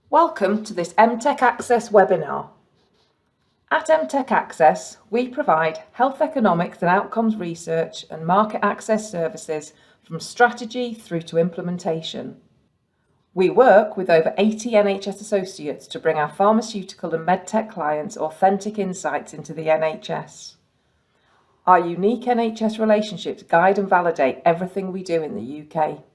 Welcome to this Mtech Access webinar. At Mtech Access, we provide health economics and outcomes research and market access services from strategy through to implementation. We work with over 80 NHS associates to bring our pharmaceutical and medtech clients authentic insights into the NHS. Our unique NHS relationships guide and validate everything we do in the UK.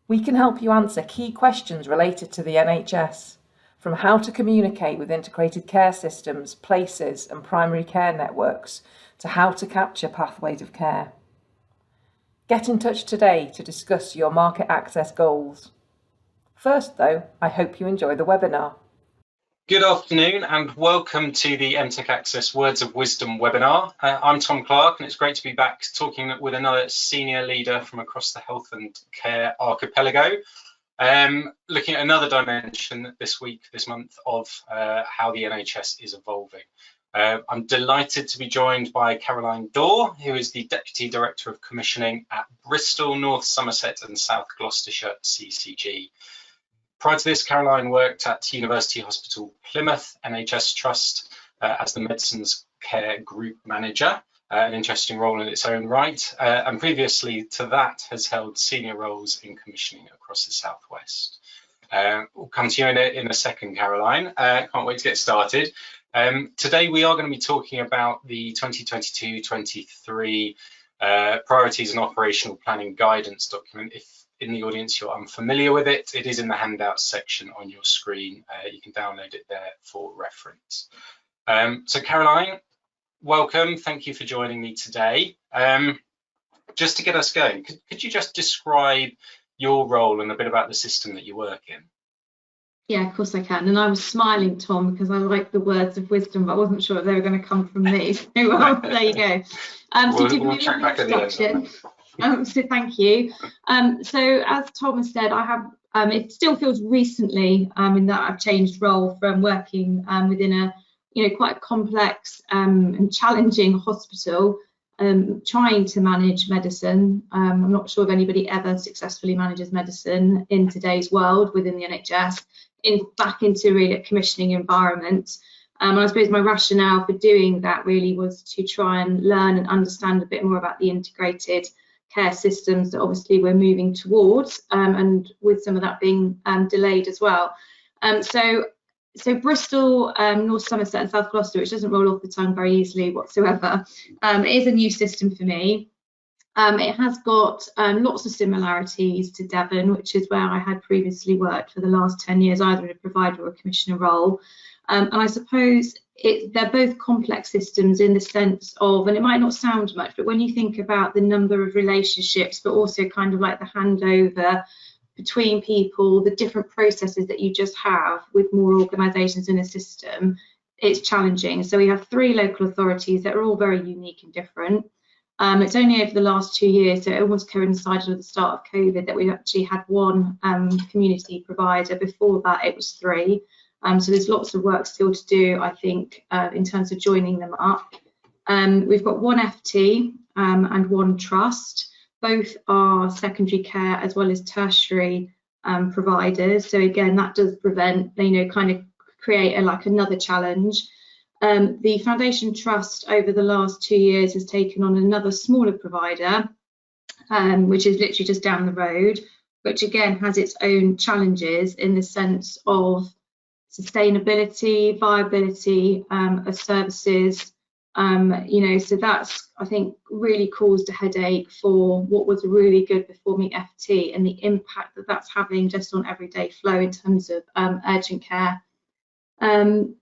We can help you answer key questions related to the NHS, from how to communicate with integrated care systems, places and primary care networks, to how to capture pathways of care. Get in touch today to discuss your market access goals. First though, I hope you enjoy the webinar. Good afternoon and welcome to the Mtech Access Words of Wisdom webinar. I'm Tom Clarke and it's great to be back talking with another senior leader from across the health and care archipelago, looking at another dimension this month of how the NHS is evolving. I'm delighted to be joined by Caroline Dawe, who is the Deputy Director of Commissioning at Bristol, North Somerset and South Gloucestershire CCG. Prior to this, Caroline worked at University Hospital Plymouth NHS Trust as the Medicines Care Group Manager, an interesting role in its own right, and previously to that has held senior roles in commissioning across the Southwest. We'll come to you in a second, Caroline. Can't wait to get started. Today we are going to be talking about the 2022-23 Priorities and Operational Planning Guidance document. If in the audience you're unfamiliar with it, it is in the handouts section on your screen. You can download it there for reference. So Caroline, welcome. Thank you for joining me today. Just to get us going, could you just describe your role and a bit about the system that you work in? Yeah, of course I can. And I was smiling, Tom, because I like the words of wisdom, but I wasn't sure if they were going to come from me. So there you go. We'll check back at the end. So thank you. So as Tom has said, I have, it still feels recently in that I've changed role from working within a, quite complex and challenging hospital, trying to manage medicine. I'm not sure if anybody ever successfully manages medicine in today's world within the NHS, back into really a commissioning environment. And I suppose my rationale for doing that really was to try and learn and understand a bit more about the integrated care systems that obviously we're moving towards, and with some of that being delayed as well. So Bristol, North Somerset and South Gloucester, which doesn't roll off the tongue very easily whatsoever, is a new system for me. It has got lots of similarities to Devon, which is where I had previously worked for the last 10 years, either in a provider or a commissioner role. And I suppose they're both complex systems in the sense of, and it might not sound much, but when you think about the number of relationships, but also kind of like the handover between people, the different processes that you just have with more organisations in a system, it's challenging. So we have 3 local authorities that are all very unique and different. It's only over the last 2 years, so it almost coincided with the start of COVID, that we actually had 1 community provider. Before that, it was 3. So there's lots of work still to do, I think, in terms of joining them up. We've got 1 FT and 1 trust. Both are secondary care as well as tertiary providers. So again, that does prevent, kind of create another challenge. The Foundation Trust over the last 2 years has taken on another smaller provider, which is literally just down the road, which again has its own challenges in the sense of sustainability, viability of services, so that's, I think, really caused a headache for what was a really good performing FT and the impact that that's having just on everyday flow in terms of urgent care. And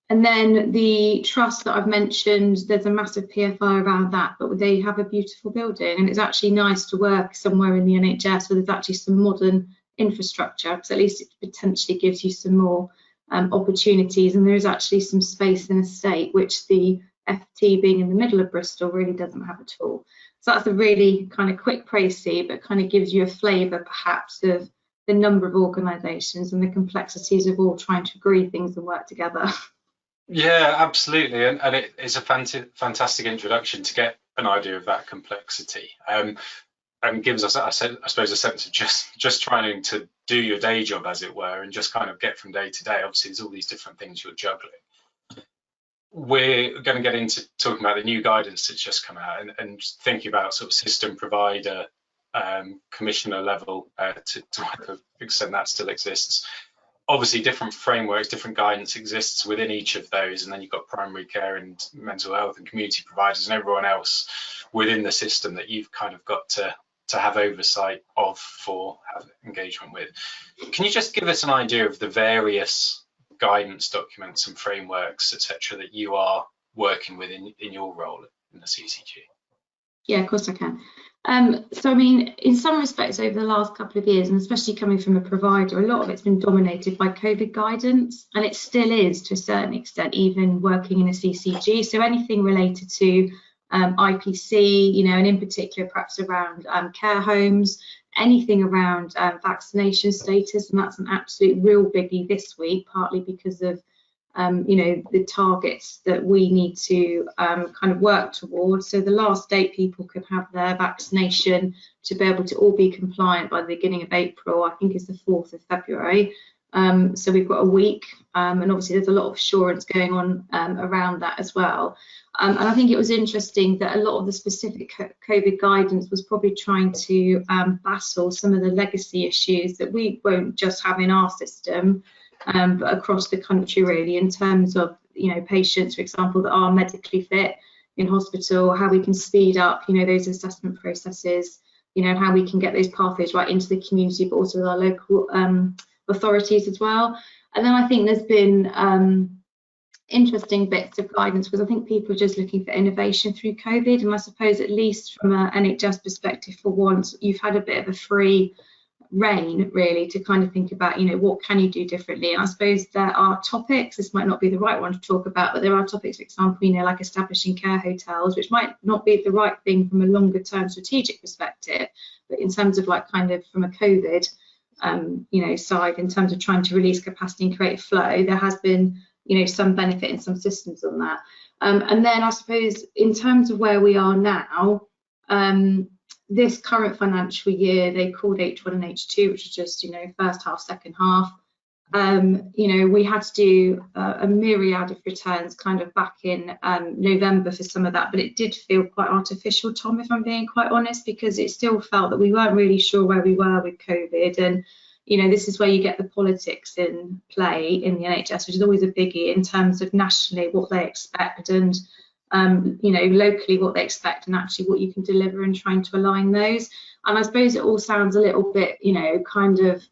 then the trust that I've mentioned, there's a massive PFI around that, but they have a beautiful building and it's actually nice to work somewhere in the NHS where there's actually some modern infrastructure, because at least it potentially gives you some more opportunities, and there is actually some space in a state which the FT being in the middle of Bristol really doesn't have at all. So that's a really kind of quick précis, but kind of gives you a flavour perhaps of the number of organisations and the complexities of all trying to agree things and work together. Yeah, absolutely, and it is a fantastic introduction to get an idea of that complexity. and gives us, I suppose, a sense of just trying to do your day job, as it were, and just kind of get from day to day. Obviously, there's all these different things you're juggling. We're going to get into talking about the new guidance that's just come out, and thinking about sort of system provider, commissioner level, to what extent that still exists. Obviously, different frameworks, different guidance exists within each of those, and then you've got primary care and mental health and community providers and everyone else within the system that you've kind of got to have oversight of, for have engagement with. Can you just give us an idea of the various guidance documents and frameworks, etc., that you are working with in your role in the CCG? Yeah, of course I can. So I mean, in some respects over the last couple of years, and especially coming from a provider, a lot of it's been dominated by COVID guidance, and it still is to a certain extent, even working in a CCG. So anything related to IPC, you know, and in particular perhaps around care homes, anything around vaccination status, and that's an absolute real biggie this week, partly because of you know, the targets that we need to kind of work towards. So the last date people could have their vaccination to be able to all be compliant by the beginning of April, I think, is the 4th of February. So we've got a week, and obviously there's a lot of assurance going on around that as well. And I think it was interesting that a lot of the specific COVID guidance was probably trying to battle some of the legacy issues that we won't just have in our system, but across the country, really, in terms of, you know, patients, for example, that are medically fit in hospital, how we can speed up, you know, those assessment processes, you know, how we can get those pathways right into the community, but also with our local authorities as well. And then I think there's been interesting bits of guidance, because I think people are just looking for innovation through COVID, and I suppose, at least from an NHS perspective, for once, you've had a bit of a free rein, really, to kind of think about, you know, what can you do differently. And I suppose there are topics, this might not be the right one to talk about, but there are topics, for example, you know, like establishing care hotels, which might not be the right thing from a longer term strategic perspective, but in terms of like kind of from a COVID you know, side, in terms of trying to release capacity and create a flow, there has been, you know, some benefit in some systems on that. And then I suppose in terms of where we are now, this current financial year, they called H1 and H2, which is just, you know, first half, second half. You know, we had to do a myriad of returns kind of back in November for some of that, but it did feel quite artificial, Tom, if I'm being quite honest, because it still felt that we weren't really sure where we were with COVID. And, you know, this is where you get the politics in play in the NHS, which is always a biggie in terms of nationally what they expect, and you know, locally what they expect, and actually what you can deliver, and trying to align those. And I suppose it all sounds a little bit, you know, kind of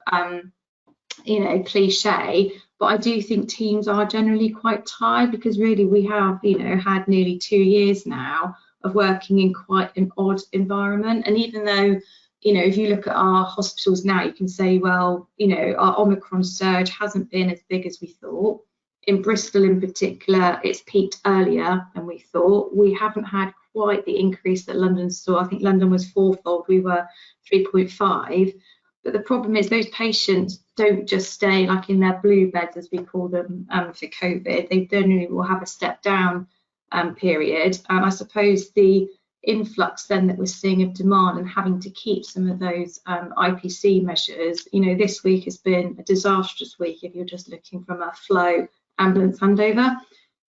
you know, cliche, but I do think teams are generally quite tired, because really we have, you know, had nearly 2 years now of working in quite an odd environment. And even though, you know, if you look at our hospitals now, you can say, well, you know, our Omicron surge hasn't been as big as we thought. In Bristol in particular, it's peaked earlier than we thought. We haven't had quite the increase that London saw. I think London was 4-fold, we were 3.5. But the problem is those patients don't just stay like in their blue beds, as we call them, for COVID. They generally will have a step down period. And I suppose the influx then that we're seeing of demand, and having to keep some of those IPC measures, you know, this week has been a disastrous week if you're just looking from a flow ambulance handover.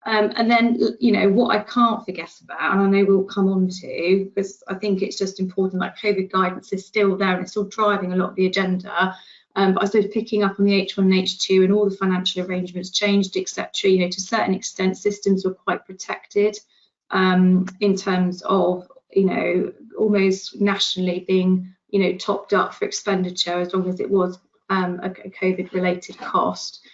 And then, you know, what I can't forget about, and I know we'll come on to, because I think it's just important, like COVID guidance is still there and it's still driving a lot of the agenda. But I suppose picking up on the H1 and H2 and all the financial arrangements changed, etc. You know, to a certain extent, systems were quite protected in terms of, you know, almost nationally being, you know, topped up for expenditure as long as it was a COVID-related cost.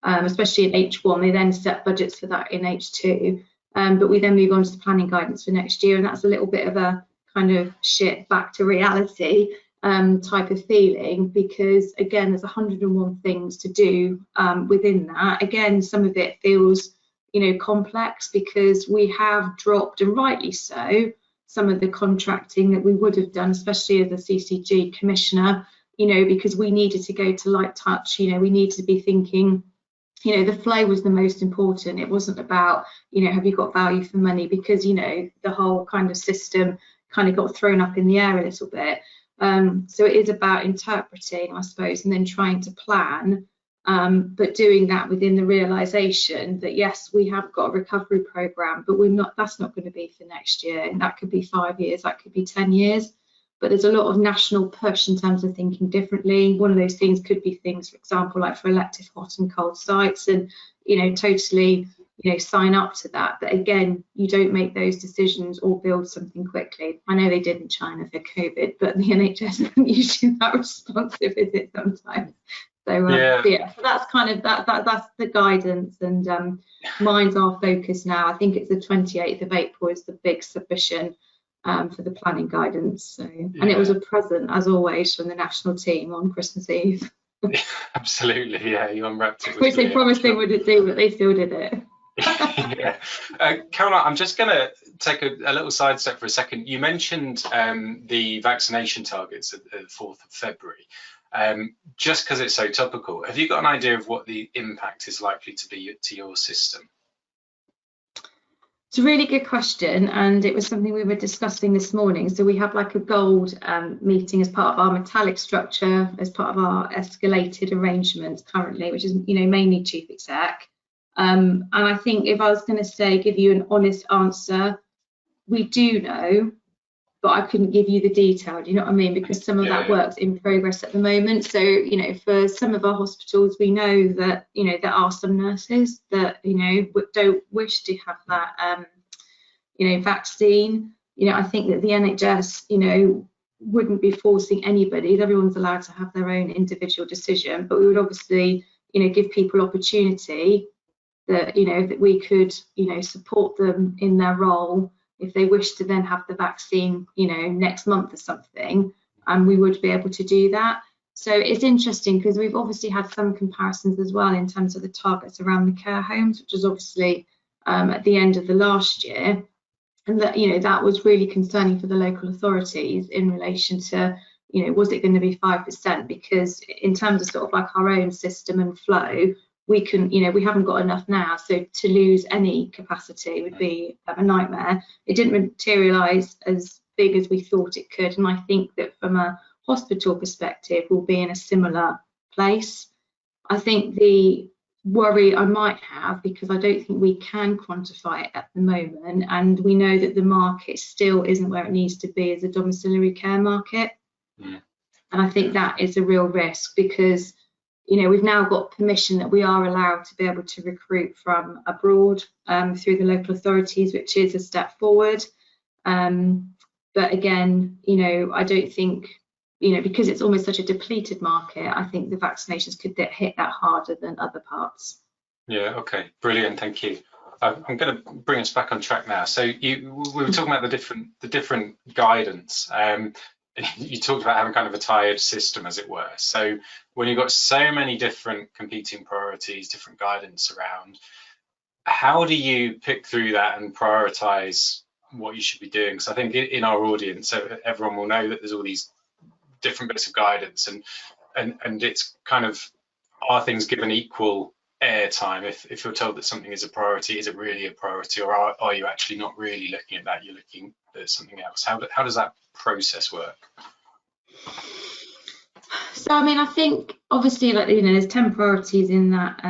Especially in H1, they then set budgets for that in H2, but we then move on to the planning guidance for next year, and that's a little bit of a kind of shit back to reality type of feeling, because again, there's 101 things to do within that. Again, some of it feels, you know, complex, because we have dropped, and rightly so, some of the contracting that we would have done, especially as a CCG commissioner, you know, because we needed to go to light touch. You know, we need to be thinking, you know, the flow was the most important. It wasn't about, you know, have you got value for money, because, you know, the whole kind of system kind of got thrown up in the air a little bit. So it is about interpreting, I suppose, and then trying to plan, but doing that within the realization that yes, we have got a recovery program, but that's not going to be for next year, and that could be 5 years, that could be 10 years. But there's a lot of national push in terms of thinking differently. One of those things could be things, for example, like for elective hot and cold sites, and totally sign up to that. But again, you don't make those decisions or build something quickly. I know they did in China for COVID, but the NHS isn't usually that responsive, is it, sometimes? So yeah, so that's kind of that's the guidance, and mine's our focus now. I think it's the 28th of April is the big submission for the planning guidance. So, and it was a present, as always, from the national team on Christmas Eve. Absolutely, yeah, you unwrapped it. Which they promised they wouldn't do, but they still did it. Yeah, Caroline, I'm just going to take a little sidestep for a second. You mentioned the vaccination targets at the 4th of February. Just because it's so topical, have you got an idea of what the impact is likely to be to your system? It's a really good question, and it was something we were discussing this morning. So we have like a gold meeting as part of our metallic structure, as part of our escalated arrangements currently, which is mainly chief exec. And I think if I was going to give you an honest answer, we do know, but I couldn't give you the detail. Do you know what I mean? Because some of that work's in progress at the moment. So for some of our hospitals, we know that there are some nurses that don't wish to have that vaccine. I think that the NHS wouldn't be forcing anybody. Everyone's allowed to have their own individual decision, but we would obviously give people opportunity that that we could support them in their role if they wish to then have the vaccine next month or something, and we would be able to do that. So it's interesting because we've obviously had some comparisons as well in terms of the targets around the care homes, which was obviously at the end of the last year, and that that was really concerning for the local authorities in relation to was it going to be 5%, because in terms of sort of like our own system and flow, we can we haven't got enough now, so to lose any capacity would be a nightmare. It didn't materialize as big as we thought it could, and I think that from a hospital perspective we'll be in a similar place. I think the worry I might have, because I don't think we can quantify it at the moment, and we know that the market still isn't where it needs to be as a domiciliary care market. And I think that is a real risk, because we've now got permission that we are allowed to be able to recruit from abroad through the local authorities, which is a step forward. But again, I don't think, because it's almost such a depleted market, I think the vaccinations could hit that harder than other parts. Yeah, okay, brilliant, thank you. I'm going to bring us back on track now. So we were talking about the different guidance. You talked about having kind of a tired system, as it were. So when you've got so many different competing priorities, different guidance around, how do you pick through that and prioritize what you should be doing? Because I think in our audience, so everyone will know that there's all these different bits of guidance, and it's kind of, are things given equal airtime? If you're told that something is a priority, is it really a priority, or are you actually not really looking at that, you're looking at something else? How does that process work? So I mean, I think obviously, like there's 10 priorities in that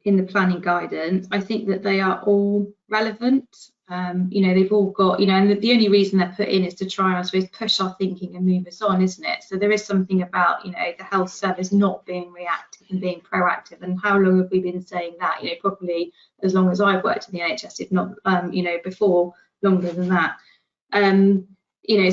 in the planning guidance. I think that they are all relevant. They've all got and the only reason they're put in is to try and, I suppose, push our thinking and move us on, isn't it? So there is something about the health service not being reactive and being proactive. And how long have we been saying that? Probably as long as I've worked in the NHS, if not before, longer than that.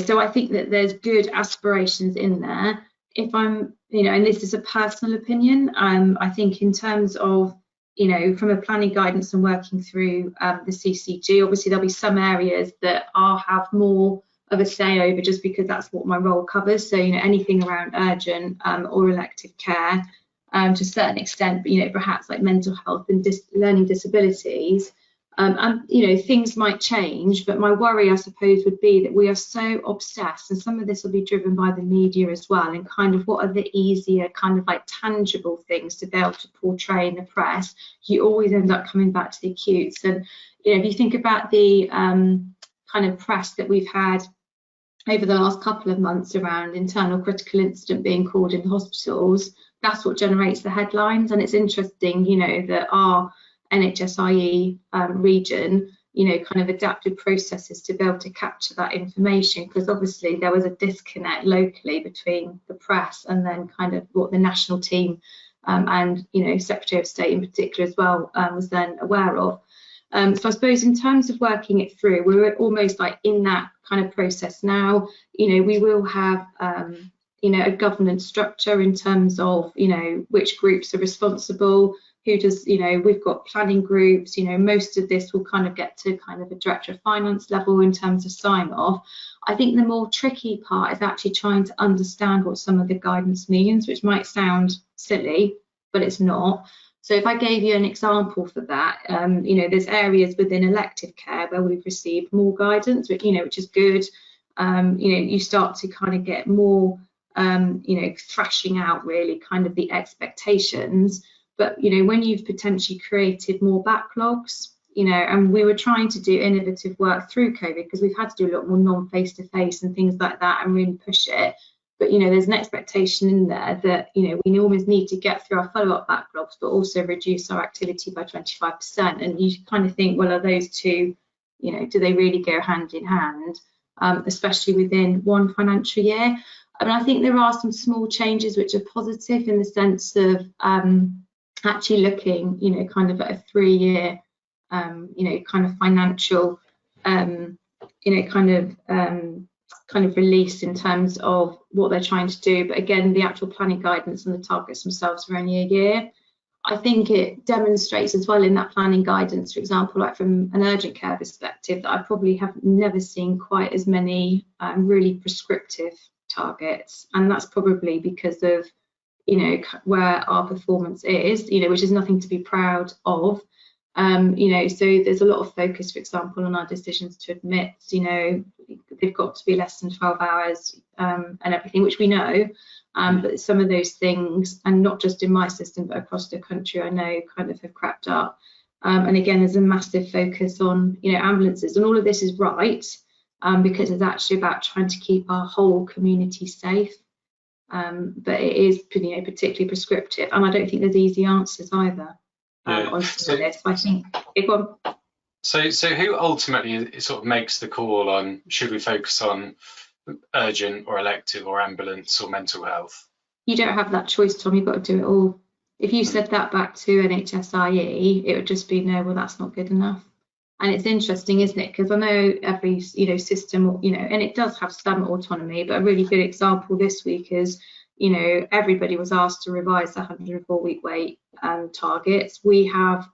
So I think that there's good aspirations in there. If I'm, and this is a personal opinion, I think in terms of, from a planning guidance and working through the CCG, obviously there'll be some areas that I'll have more of a say over, just because that's what my role covers. So, anything around urgent or elective care, to a certain extent, but, perhaps like mental health and learning disabilities. And things might change, but my worry, I suppose, would be that we are so obsessed, and some of this will be driven by the media as well, and kind of what are the easier kind of like tangible things to be able to portray in the press. You always end up coming back to the acutes. And if you think about the kind of press that we've had over the last couple of months around internal critical incident being called in the hospitals, that's what generates the headlines. And it's interesting, you know, that our NHSIE region, you know, kind of adapted processes to be able to capture that information, because obviously there was a disconnect locally between the press and then kind of what the national team and, you know, Secretary of State in particular as well was then aware of. So I suppose in terms of working it through, we're almost like in that kind of process now. You know, we will have, you know, a governance structure in terms of, you know, which groups are responsible, who does, you know, we've got planning groups, you know, most of this will kind of get to kind of a director of finance level in terms of sign off. I think the more tricky part is actually trying to understand what some of the guidance means, which might sound silly, but it's not. So if I gave you an example for that, you know, there's areas within elective care where we've received more guidance, which, you know, which is good. You know, you start to kind of get more, you know, thrashing out really kind of the expectations. But, you know, when you've potentially created more backlogs, you know, and we were trying to do innovative work through COVID because we've had to do a lot more non-face-to-face and things like that and really push it. But, you know, there's an expectation in there that, you know, we always need to get through our follow-up backlogs, but also reduce our activity by 25%. And you kind of think, well, are those two, you know, do they really go hand in hand, especially within one financial year? I mean, I think there are some small changes which are positive in the sense of actually looking, you know, kind of at a 3-year, you know, kind of financial, you know, kind of release in terms of what they're trying to do. But again, the actual planning guidance and the targets themselves are only a year. I think it demonstrates as well in that planning guidance, for example, like from an urgent care perspective, that I probably have never seen quite as many really prescriptive targets. And that's probably because of, you know, where our performance is, you know, which is nothing to be proud of. You know, so there's a lot of focus, for example, on our decisions to admit, you know, they've got to be less than 12 hours and everything, which we know. But some of those things, and not just in my system, but across the country, I know kind of have crept up. And again, there's a massive focus on, you know, ambulances, and all of this is right because it's actually about trying to keep our whole community safe. But it is, you know, particularly prescriptive, and I don't think there's easy answers either. On some of this, I think. So who ultimately sort of makes the call on should we focus on urgent or elective or ambulance or mental health? You don't have that choice, Tom. You've got to do it all. If you said that back to NHSIE, it would just be no. Well, that's not good enough. And it's interesting, isn't it? Because I know every, you know, system, you know, and it does have some autonomy. But a really good example this week is, you know, everybody was asked to revise the 104-week wait targets. We have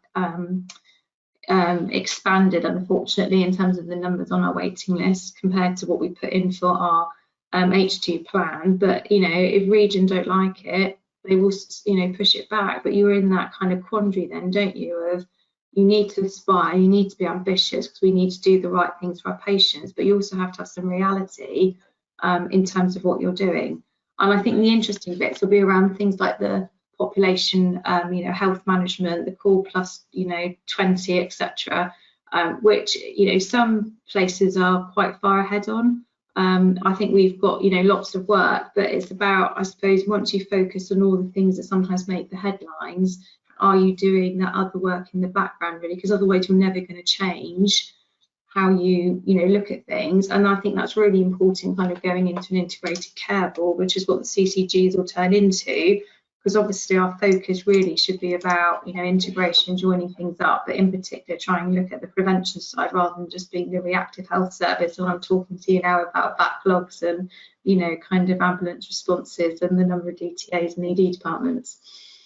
expanded, unfortunately, in terms of the numbers on our waiting list compared to what we put in for our H2 plan. But, you know, if region don't like it, they will, you know, push it back. But you're in that kind of quandary then, don't you, of you need to aspire, you need to be ambitious because we need to do the right things for our patients, but you also have to have some reality in terms of what you're doing. And I think the interesting bits will be around things like the population, you know, health management, the core plus, you know, 20, etc., which, you know, some places are quite far ahead on. I think we've got, you know, lots of work, but it's about, I suppose, once you focus on all the things that sometimes make the headlines, are you doing that other work in the background, really? Because otherwise you're never going to change how you know, look at things. And I think that's really important kind of going into an integrated care board, which is what the CCGs will turn into, because obviously our focus really should be about, you know, integration, joining things up, but in particular trying to look at the prevention side rather than just being the reactive health service. And I'm talking to you now about backlogs and, you know, kind of ambulance responses and the number of DTAs and ED departments.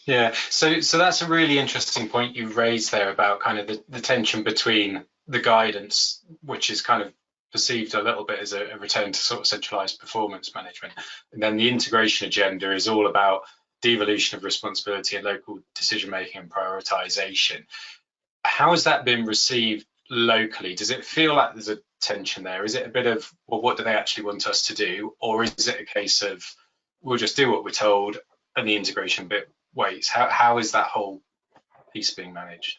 Yeah, so that's a really interesting point you raised there about kind of the tension between the guidance, which is kind of perceived a little bit as a return to sort of centralised performance management, and then the integration agenda is all about devolution of responsibility and local decision making and prioritisation. How has that been received locally? Does it feel like there's a tension there? Is it a bit of, well, what do they actually want us to do, or is it a case of we'll just do what we're told and the integration bit waits? How is that whole piece being managed?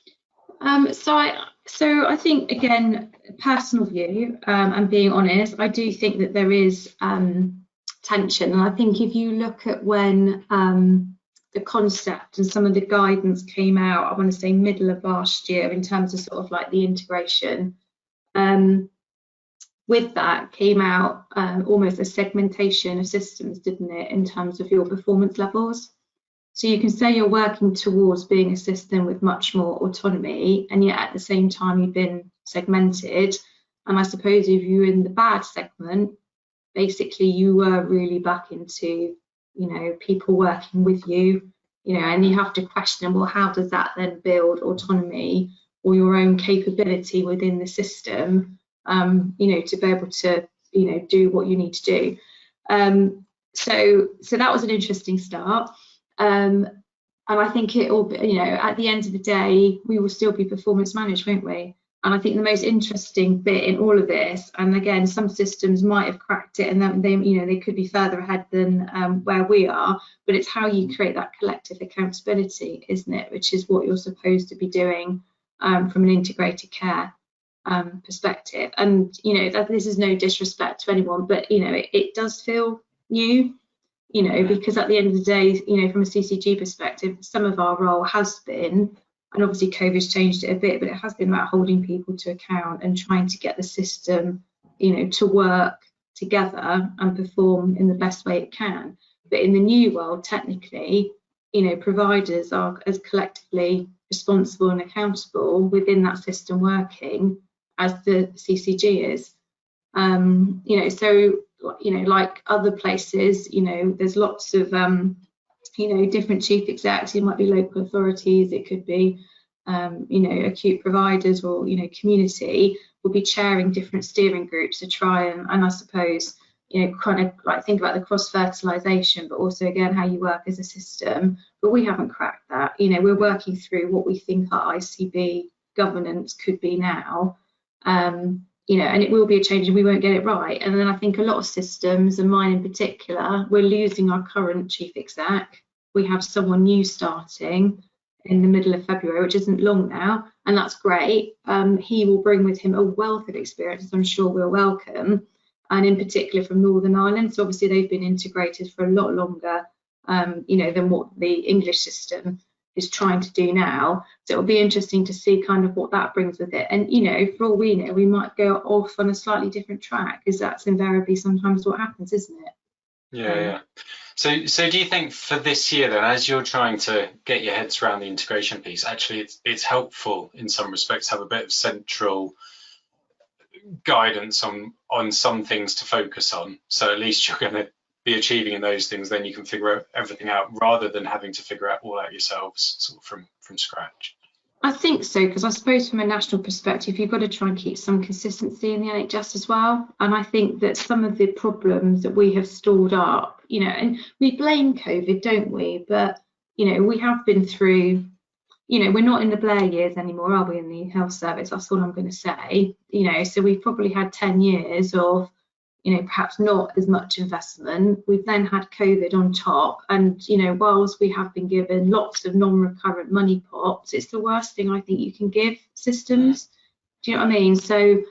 So I think, again, personal view, and being honest, I do think that there is tension. And I think if you look at when the concept and some of the guidance came out, I want to say middle of last year, in terms of sort of like the integration, with that came out almost a segmentation of systems, didn't it, in terms of your performance levels. So you can say you're working towards being a system with much more autonomy, and yet at the same time you've been segmented. And I suppose if you're in the bad segment, basically you were really back into, you know, people working with you, you know, and you have to question, well, how does that then build autonomy or your own capability within the system, you know, to be able to, you know, do what you need to do. So that was an interesting start. And I think it will, you know, at the end of the day, we will still be performance managed, won't we? And I think the most interesting bit in all of this, and again, some systems might have cracked it, and then they, you know, they could be further ahead than where we are. But it's how you create that collective accountability, isn't it? Which is what you're supposed to be doing from an integrated care perspective. And you know, that this is no disrespect to anyone, but you know, it does feel new. You know, because at the end of the day, you know, from a CCG perspective, some of our role has been, and obviously COVID's changed it a bit, but it has been about holding people to account and trying to get the system, you know, to work together and perform in the best way it can. But in the new world, technically, you know, providers are as collectively responsible and accountable within that system working as the CCG is. You know, so, you know, like other places, you know, there's lots of, you know, different chief execs. It might be local authorities, it could be, you know, acute providers, or, you know, community will be chairing different steering groups to try and I suppose, you know, kind of like think about the cross-fertilisation, but also again how you work as a system. But we haven't cracked that. You know, we're working through what we think our ICB governance could be now. You know, and it will be a change and we won't get it right. And then I think a lot of systems, and mine in particular, we're losing our current chief exec. We have someone new starting in the middle of February, which isn't long now, and that's great. He will bring with him a wealth of experience, I'm sure we'll welcome, and in particular from Northern Ireland. So obviously they've been integrated for a lot longer, you know, than what the English system is trying to do now. So it'll be interesting to see kind of what that brings with it. And, you know, for all we know, we might go off on a slightly different track, because that's invariably sometimes what happens, isn't it? Yeah. So do you think for this year then, as you're trying to get your heads around the integration piece, actually it's helpful in some respects to have a bit of central guidance on some things to focus on, so at least you're going to be achieving in those things, then you can figure everything out, rather than having to figure out all out yourselves sort of from scratch? I think so, because I suppose from a national perspective, you've got to try and keep some consistency in the NHS as well. And I think that some of the problems that we have stored up, you know, and we blame COVID, don't we? But, you know, we have been through, you know, we're not in the Blair years anymore, are we, in the health service? That's all I'm going to say. You know, so we've probably had 10 years of, you know, perhaps not as much investment. We've then had COVID on top, and, you know, whilst we have been given lots of non-recurrent money pots, it's the worst thing I think you can give systems. Do you know what I mean? So,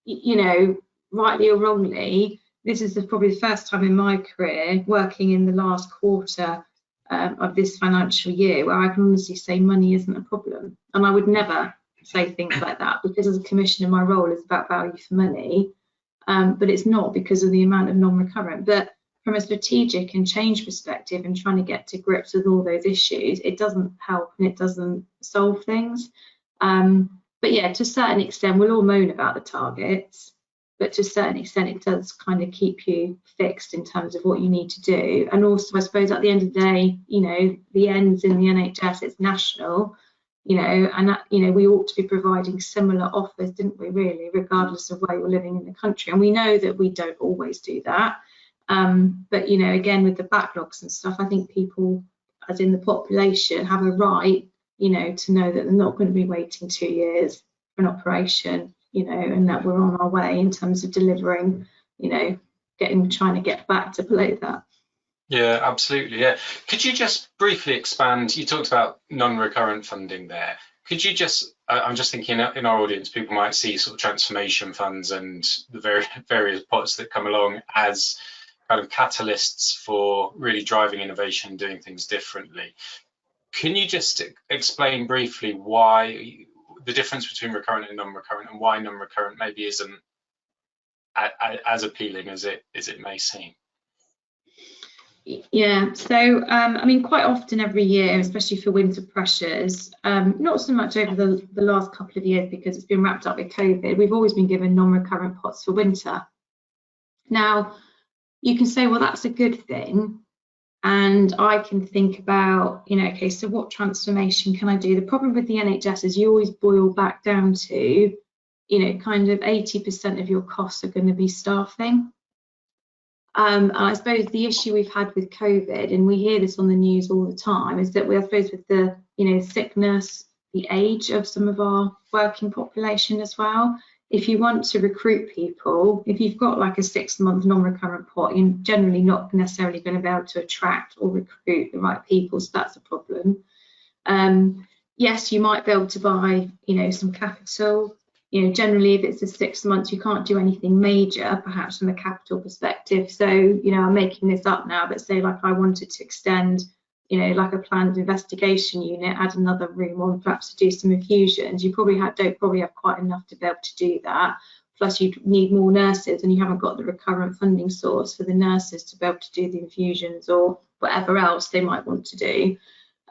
you know, rightly or wrongly, this is probably the first time in my career working in the last quarter of this financial year where I can honestly say money isn't a problem. And I would never say things like that, because as a commissioner, my role is about value for money. But it's not, because of the amount of non-recurrent. But from a strategic and change perspective and trying to get to grips with all those issues, it doesn't help and it doesn't solve things. But yeah, to a certain extent, we'll all moan about the targets, but to a certain extent, it does kind of keep you fixed in terms of what you need to do. And also, I suppose at the end of the day, you know, the ends in the NHS, it's national. You know, and that, you know, we ought to be providing similar offers, didn't we, really, regardless of where you're living in the country. And we know that we don't always do that. But, you know, again, with the backlogs and stuff, I think people, as in the population, have a right, you know, to know that they're not going to be waiting 2 years for an operation, you know, and that we're on our way in terms of delivering, you know, trying to get back to below that. Yeah, absolutely. Yeah. Could you just briefly expand? You talked about non-recurrent funding there. Could you just, I'm just thinking in our audience, people might see sort of transformation funds and the various pots that come along as kind of catalysts for really driving innovation and doing things differently. Can you just explain briefly why the difference between recurrent and non-recurrent, and why non-recurrent maybe isn't as appealing as it may seem? Yeah, so I mean, quite often every year, especially for winter pressures, not so much over the last couple of years because it's been wrapped up with COVID, we've always been given non-recurrent pots for winter. Now, you can say, well, that's a good thing. And I can think about, you know, okay, so what transformation can I do? The problem with the NHS is you always boil back down to, you know, kind of 80% of your costs are going to be staffing. And I suppose the issue we've had with COVID, and we hear this on the news all the time, is that I suppose with the, you know, sickness, the age of some of our working population as well, if you want to recruit people, if you've got like a 6-month non-recurrent pot, you're generally not necessarily going to be able to attract or recruit the right people, so that's a problem. Yes, you might be able to buy, you know, some capital. You know, generally, if it's a 6 months, you can't do anything major, perhaps from a capital perspective. So, you know, I'm making this up now, but say like I wanted to extend, you know, like a planned investigation unit, add another room on, perhaps to do some infusions. You probably don't have quite enough to be able to do that. Plus, you need more nurses, and you haven't got the recurrent funding source for the nurses to be able to do the infusions or whatever else they might want to do.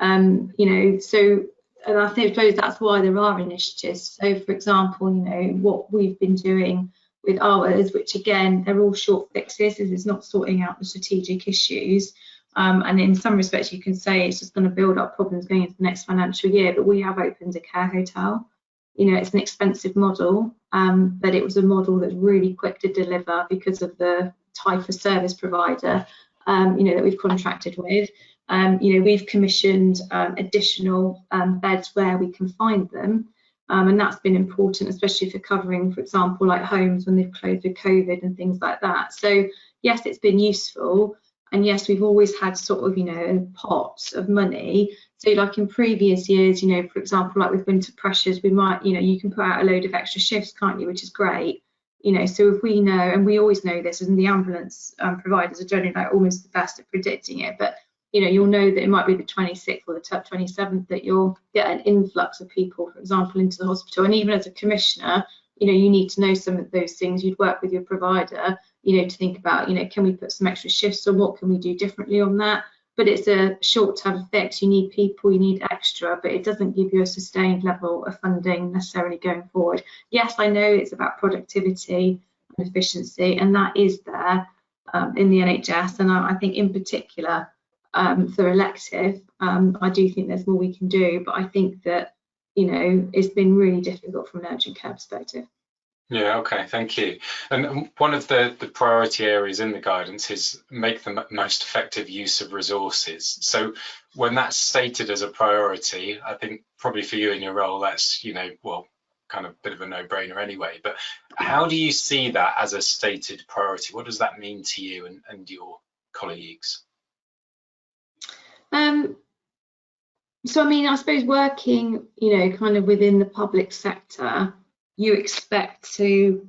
You know, so. And I suppose that's why there are initiatives. So, for example, you know, what we've been doing with ours, which again, they're all short fixes, is not sorting out the strategic issues. And in some respects, you can say it's just going to build up problems going into the next financial year. But we have opened a care hotel. You know, it's an expensive model, but it was a model that's really quick to deliver because of the type of service provider, you know, that we've contracted with. You know, we've commissioned additional beds where we can find them, and that's been important, especially for covering, for example, like homes when they've closed with COVID and things like that. So yes, it's been useful, and yes, we've always had sort of, you know, pots of money. So like in previous years, you know, for example, like with winter pressures, we might, you know, you can put out a load of extra shifts, can't you, which is great. You know, so if we know, and we always know this, and the ambulance providers are generally like almost the best at predicting it, but you know, you'll know that it might be the 26th or the 27th that you'll get an influx of people, for example, into the hospital. And even as a commissioner, you know, you need to know some of those things. You'd work with your provider, you know, to think about, you know, can we put some extra shifts on, what can we do differently on that? But it's a short-term fix. You need people, you need extra, but it doesn't give you a sustained level of funding necessarily going forward. Yes, I know it's about productivity and efficiency, and that is there in the NHS. And I think in particular, for elective, I do think there's more we can do, but I think that, you know, it's been really difficult from an urgent care perspective. Yeah, okay, thank you. And one of the priority areas in the guidance is make the most effective use of resources. So when that's stated as a priority, I think probably for you in your role, that's, you know, well, kind of a bit of a no-brainer anyway, but how do you see that as a stated priority? What does that mean to you and your colleagues? So I mean, I suppose working, you know, kind of within the public sector, you expect to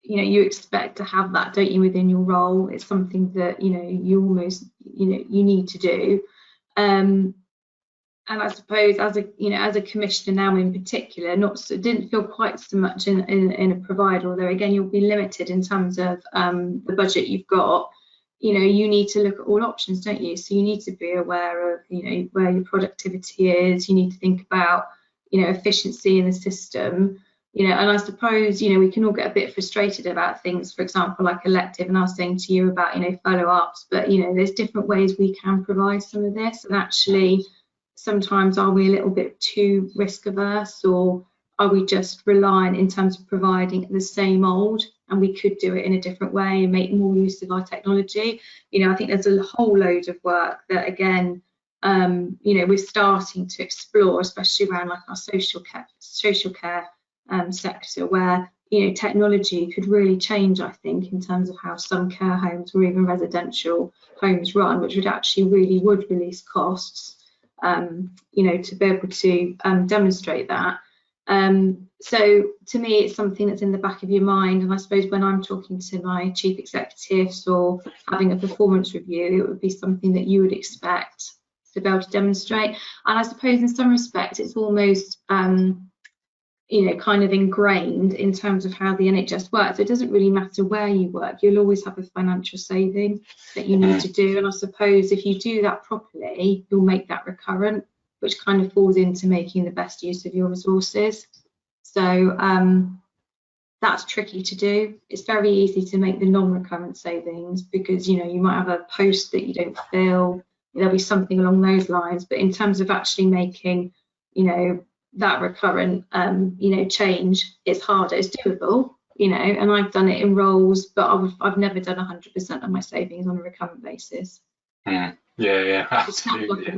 have that, don't you, within your role? It's something that, you know, you almost, you know, you need to do. And I suppose as a commissioner now in particular, didn't feel quite so much in a provider, although again, you'll be limited in terms of the budget you've got. You know, you need to look at all options, don't you? So you need to be aware of, you know, where your productivity is. You need to think about, you know, efficiency in the system. You know, and I suppose, you know, we can all get a bit frustrated about things, for example, like elective, and I was saying to you about, you know, follow-ups, but, you know, there's different ways we can provide some of this. And actually, sometimes are we a little bit too risk averse, or are we just reliant in terms of providing the same old, and we could do it in a different way and make more use of our technology? You know, I think there's a whole load of work that, again, you know, we're starting to explore, especially around like our social care sector, where, technology could really change, I think, in terms of how some care homes or even residential homes run, which would release costs, to be able to demonstrate that. So to me, it's something that's in the back of your mind, and I suppose when I'm talking to my chief executives or having a performance review, it would be something that you would expect to be able to demonstrate. And I suppose in some respects, it's almost kind of ingrained in terms of how the NHS works. It doesn't really matter where you work, you'll always have a financial saving that you need to do, and I suppose if you do that properly, you'll make that recurrent, which kind of falls into making the best use of your resources. So that's tricky to do. It's very easy to make the non-recurrent savings because you might have a post that you don't fill, there'll be something along those lines, but in terms of actually making that recurrent change, it's harder. It's doable, and I've done it in roles, but I've never done 100% of my savings on a recurrent basis. Yeah, absolutely.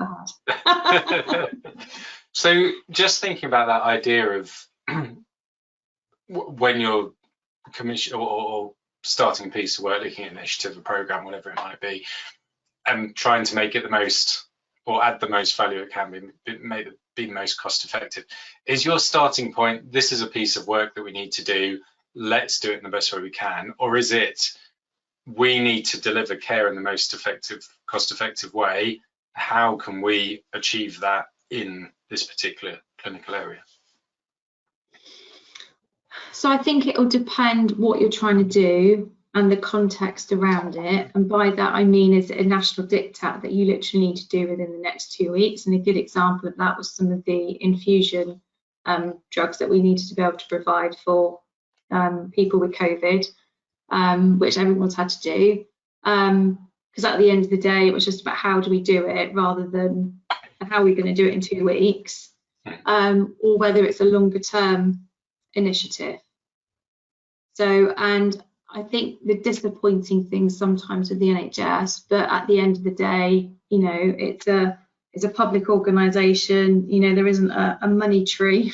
So just thinking about that idea of when you're commission or starting a piece of work, looking at an initiative, a program, whatever it might be, and trying to make it the most or add the most value it can be the most cost effective. Is your starting point, this is a piece of work that we need to do, let's do it in the best way we can, or is it we need to deliver care in the most cost effective way? How can we achieve that in this particular clinical area? So I think it will depend what you're trying to do and the context around it, and by that I mean, is it a national diktat that you literally need to do within the next 2 weeks? And a good example of that was some of the infusion drugs that we needed to be able to provide for people with COVID, which everyone's had to do, because at the end of the day it was just about how do we do it rather than how are we going to do it in 2 weeks, or whether it's a longer term initiative. So, and I think the disappointing thing sometimes with the NHS, but at the end of the day, it's a public organisation. There isn't a money tree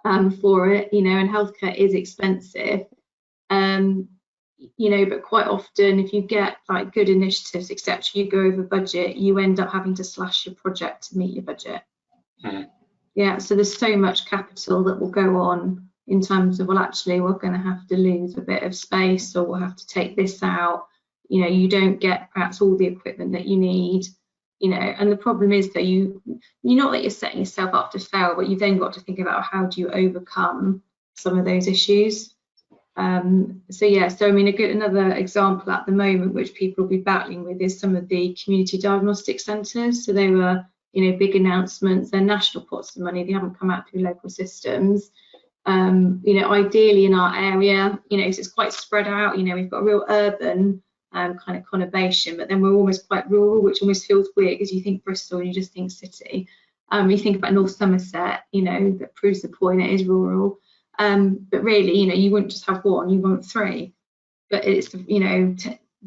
for it. And healthcare is expensive. But quite often, if you get like good initiatives, etc., you go over budget, you end up having to slash your project to meet your budget. Yeah, so there's so much capital that will go on in terms of, well, actually, we're going to have to lose a bit of space, or we'll have to take this out. You don't get perhaps all the equipment that you need. And the problem is that you're not that you're setting yourself up to fail, but you've then got to think about how do you overcome some of those issues. So I mean, another example at the moment which people will be battling with is some of the community diagnostic centres. So they were, big announcements. They're national pots of money. They haven't come out through local systems. Ideally in our area, so it's quite spread out. We've got a real urban kind of conurbation, but then we're almost quite rural, which almost feels weird because you think Bristol and you just think city. You think about North Somerset, that proves the point, it is rural. But really, you wouldn't just have one, you want 3. But it's,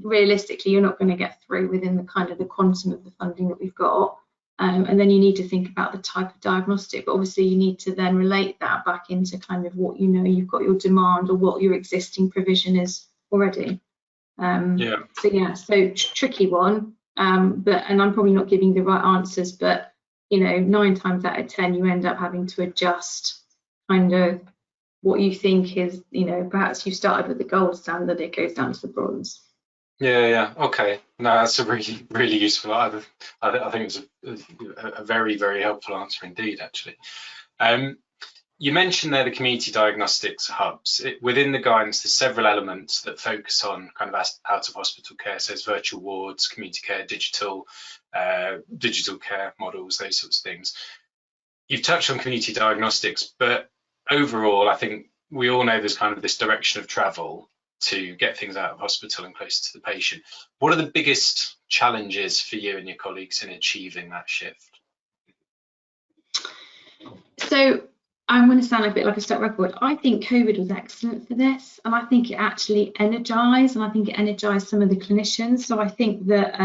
realistically, you're not going to get 3 within the kind of the quantum of the funding that we've got. And then you need to think about the type of diagnostic, but obviously you need to then relate that back into kind of what you've got your demand or what your existing provision is already. So tricky one. And I'm probably not giving the right answers, but 9 times out of 10 you end up having to adjust kind of what you think is, perhaps you started with the gold standard, it goes down to the bronze. Yeah. Okay. No, that's a really, really useful. I think it's a very, very helpful answer indeed, actually. You mentioned there the community diagnostics hubs. Within the guidance, there's several elements that focus on kind of out of hospital care. So it's virtual wards, community care, digital care models, those sorts of things. You've touched on community diagnostics, but overall, I think we all know there's kind of this direction of travel to get things out of hospital and closer to the patient. What are the biggest challenges for you and your colleagues in achieving that shift? So I'm going to sound a bit like a stuck record. I think COVID was excellent for this, and I think it actually energised, and I think it energised some of the clinicians. So I think that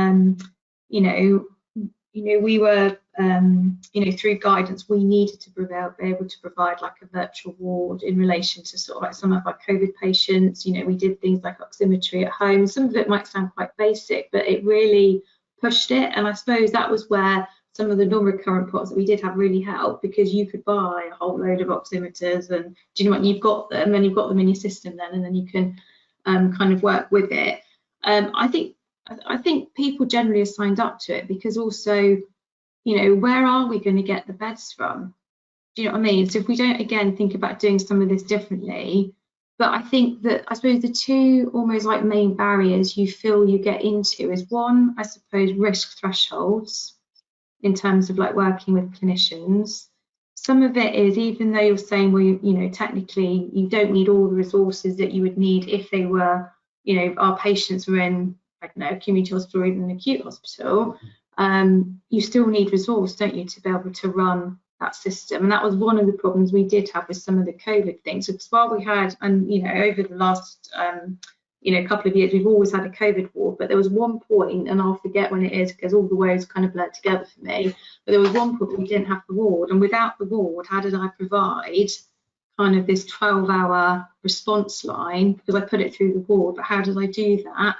we were you know, through guidance, we needed to be able to provide like a virtual ward in relation to sort of like some of our COVID patients. You know, we did things like oximetry at home. Some of it might sound quite basic, but it really pushed it. And I suppose that was where some of the non-recurrent pots that we did have really helped, because you could buy a whole load of oximeters, and do you know what, you've got them and you've got them in your system then, and then you can kind of work with it. I think people generally are signed up to it because also, you know, where are we going to get the beds from? Do you know what I mean? So if we don't, again, think about doing some of this differently, but I think that, I suppose the two almost like main barriers you feel you get into is one, I suppose, risk thresholds in terms of like working with clinicians. Some of it is, even though you're saying, well, you know, technically you don't need all the resources that you would need if they were, you know, our patients were in, I don't know, a community hospital or even an acute hospital, you still need resource, don't you, to be able to run that system. And that was one of the problems we did have with some of the COVID things. Because while we had, and you know, over the last you know, couple of years, we've always had a COVID ward, but there was one point, and I'll forget when it is because all the waves kind of blurred together for me, but there was one point we didn't have the ward, and without the ward, how did I provide kind of this 12-hour response line? Because I put it through the ward, but how did I do that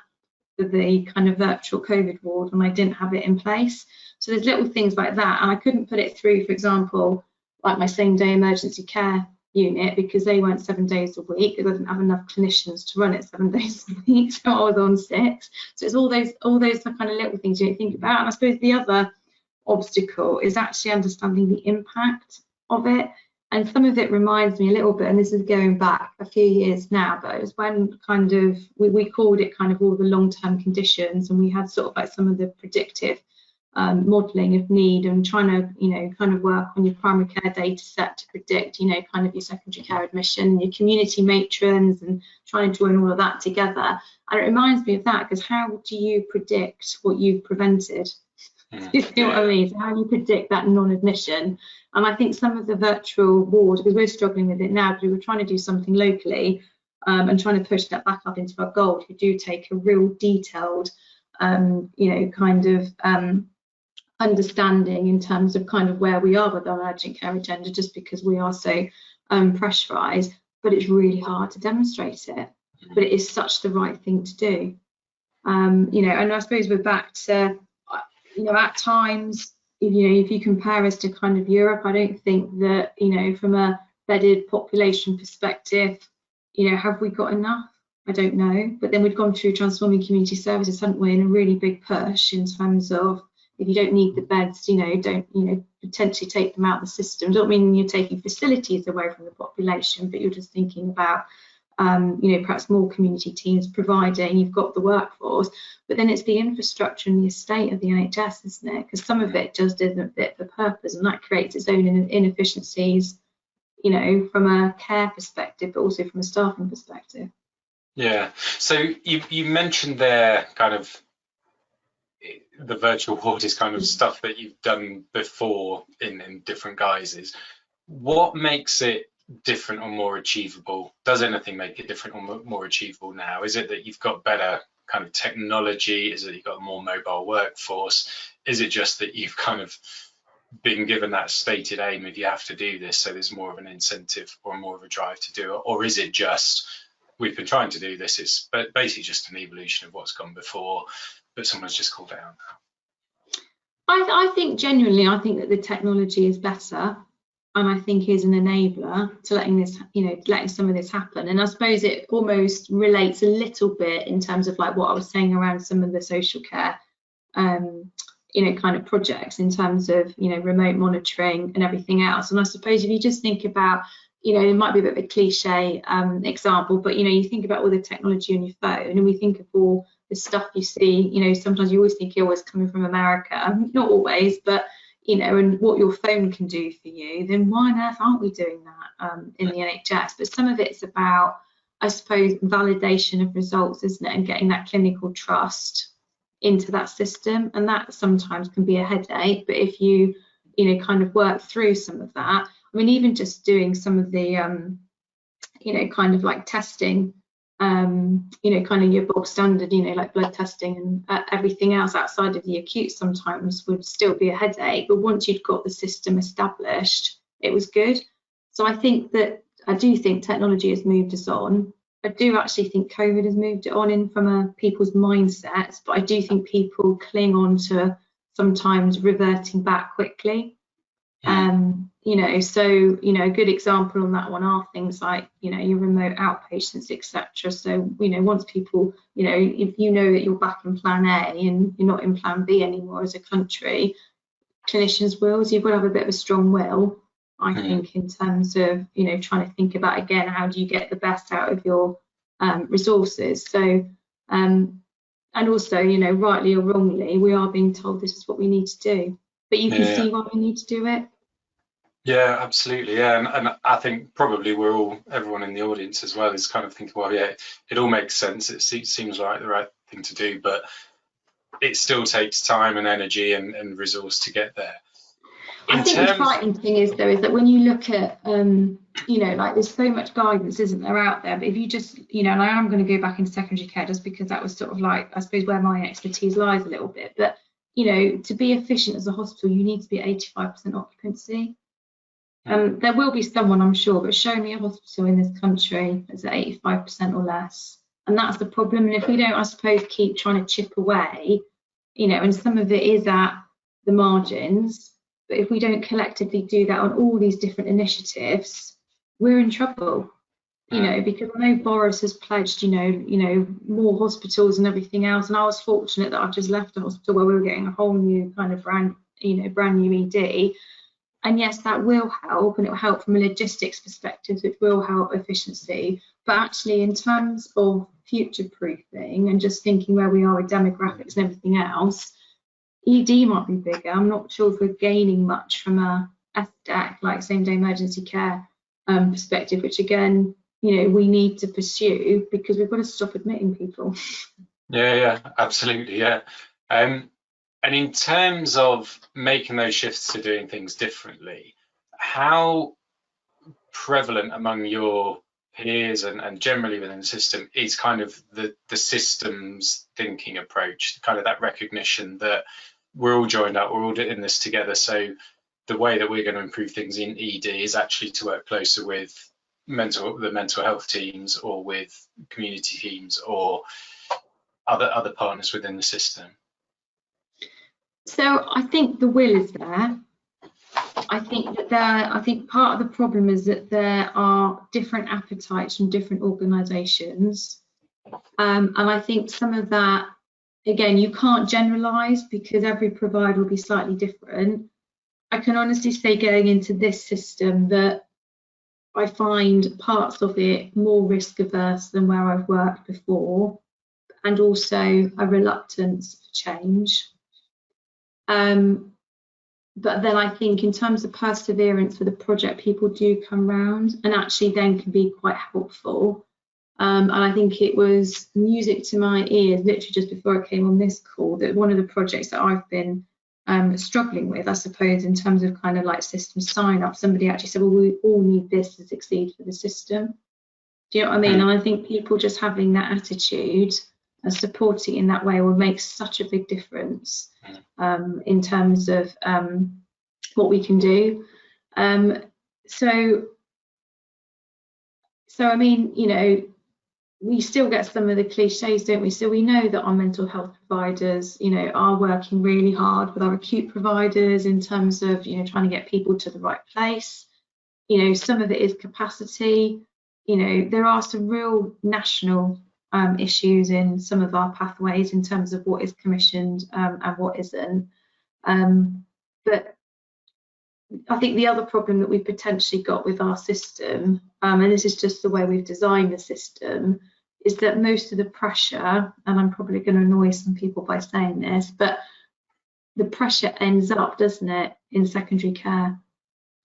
for the kind of virtual COVID ward when I didn't have it in place? So there's little things like that, and I couldn't put it through, for example, like my same-day emergency care unit, because they weren't 7 days a week, because I didn't have enough clinicians to run it 7 days a week, so I was on 6. So it's all those kind of little things you don't think about. And I suppose the other obstacle is actually understanding the impact of it. And some of it reminds me a little bit, and this is going back a few years now, but it was when kind of we called it kind of all the long-term conditions, and we had sort of like some of the predictive modelling of need, and trying to, you know, kind of work on your primary care data set to predict, you know, kind of your secondary care admission, your community matrons, and trying to join all of that together. And it reminds me of that, because how do you predict what you've prevented? You know what I mean? So how do you predict that non-admission? And I think some of the virtual wards, because we're struggling with it now, because we were trying to do something locally and trying to push that back up into our gold, we do take a real detailed, you know, kind of understanding in terms of kind of where we are with our urgent care agenda, just because we are so pressurised, but it's really hard to demonstrate it. But it is such the right thing to do. You know, and I suppose we're back to, you know, at times, you know, if you compare us to kind of Europe, I don't think that, you know, from a bedded population perspective, you know, have we got enough? I don't know. But then we've gone through transforming community services, haven't we, in a really big push in terms of, if you don't need the beds, you know, don't, you know, potentially take them out of the system. Don't mean you're taking facilities away from the population, but you're just thinking about, you know, perhaps more community teams providing, you've got the workforce, but then it's the infrastructure and the estate of the NHS, isn't it? Because some of it just isn't fit for purpose, and that creates its own inefficiencies, you know, from a care perspective, but also from a staffing perspective. Yeah, so you mentioned there kind of the virtual ward is kind of stuff that you've done before in different guises. What makes it different or more achievable? Does anything make it different or more achievable now? Is it that you've got better kind of technology? Is it you've got a more mobile workforce? Is it just that you've kind of been given that stated aim if you have to do this, so there's more of an incentive or more of a drive to do it? Or is it just we've been trying to do this, it's basically just an evolution of what's gone before, but someone's just called it out now? I think genuinely, I think that the technology is better, and I think is an enabler to letting this, you know, letting some of this happen. And I suppose it almost relates a little bit in terms of like what I was saying around some of the social care, you know, kind of projects in terms of, you know, remote monitoring and everything else. And I suppose if you just think about, you know, it might be a bit of a cliche example, but, you know, you think about all the technology on your phone, and we think of all the stuff you see, you know, sometimes you always think you're always coming from America, not always, but, you know, and what your phone can do for you, then why on earth aren't we doing that in the NHS? But some of it's about, I suppose, validation of results, isn't it, and getting that clinical trust into that system, and that sometimes can be a headache. But if you, you know, kind of work through some of that, I mean, even just doing some of the, you know, kind of like testing you know, kind of your bog standard, you know, like blood testing and everything else outside of the acute sometimes would still be a headache. But once you'd got the system established, it was good. So I do think technology has moved us on. I do actually think COVID has moved it on in from people's mindsets, but I do think people cling on to sometimes reverting back quickly. You know, so, you know, a good example on that one are things like, you know, your remote outpatients, etc. So, you know, once people, you know, if you know that you're back in plan A and you're not in plan B anymore as a country, clinicians will. So you've got to have a bit of a strong will, I think, in terms of, you know, trying to think about, again, how do you get the best out of your resources. So, and also, you know, rightly or wrongly, we are being told this is what we need to do, but you can see why we need to do it. Yeah, absolutely. Yeah, and I think probably everyone in the audience as well is kind of thinking, well, yeah, it all makes sense. It seems like the right thing to do, but it still takes time and energy and resource to get there. I think the frightening thing is, though, is that when you look at, you know, like there's so much guidance, isn't there, out there, but if you just, you know, and I am going to go back into secondary care just because that was sort of like, I suppose, where my expertise lies a little bit, but, you know, to be efficient as a hospital, you need to be at 85% occupancy. There will be someone, I'm sure, but show me a hospital in this country that's at 85% or less. And that's the problem. And if we don't, I suppose, keep trying to chip away, you know, and some of it is at the margins, but if we don't collectively do that on all these different initiatives, we're in trouble, you know, because I know Boris has pledged, you know, more hospitals and everything else. And I was fortunate that I've just left a hospital where we were getting a whole new kind of brand new ED. And yes, that will help, and it will help from a logistics perspective, which will help efficiency. But actually, in terms of future-proofing and just thinking where we are with demographics and everything else, ED might be bigger. I'm not sure if we're gaining much from a SDAC, like same-day emergency care perspective, which again, you know, we need to pursue because we've got to stop admitting people. Yeah, absolutely, yeah. And in terms of making those shifts to doing things differently, how prevalent among your peers and generally within the system is kind of the systems thinking approach, kind of that recognition that we're all joined up, we're all in this together. So the way that we're going to improve things in ED is actually to work closer with the mental health teams or with community teams or other partners within the system. So I think the will is there. I think part of the problem is that there are different appetites from different organisations, and I think some of that, again, you can't generalise because every provider will be slightly different. I can honestly say, going into this system, that I find parts of it more risk averse than where I've worked before, and also a reluctance for change. But then I think in terms of perseverance for the project, people do come round and actually then can be quite helpful. And I think it was music to my ears, literally just before I came on this call, that one of the projects that I've been struggling with, I suppose, in terms of kind of like system sign up, somebody actually said, well, we all need this to succeed for the system. Do you know what I mean? And I think people just having that attitude and supporting in that way will make such a big difference in terms of what we can do. So I mean, you know, we still get some of the cliches, don't we? So we know that our mental health providers, you know, are working really hard with our acute providers in terms of, you know, trying to get people to the right place. You know, some of it is capacity. You know, there are some real national issues in some of our pathways in terms of what is commissioned and what isn't. But I think the other problem that we've potentially got with our system, and this is just the way we've designed the system, is that most of the pressure, and I'm probably going to annoy some people by saying this, but the pressure ends up, doesn't it, in secondary care.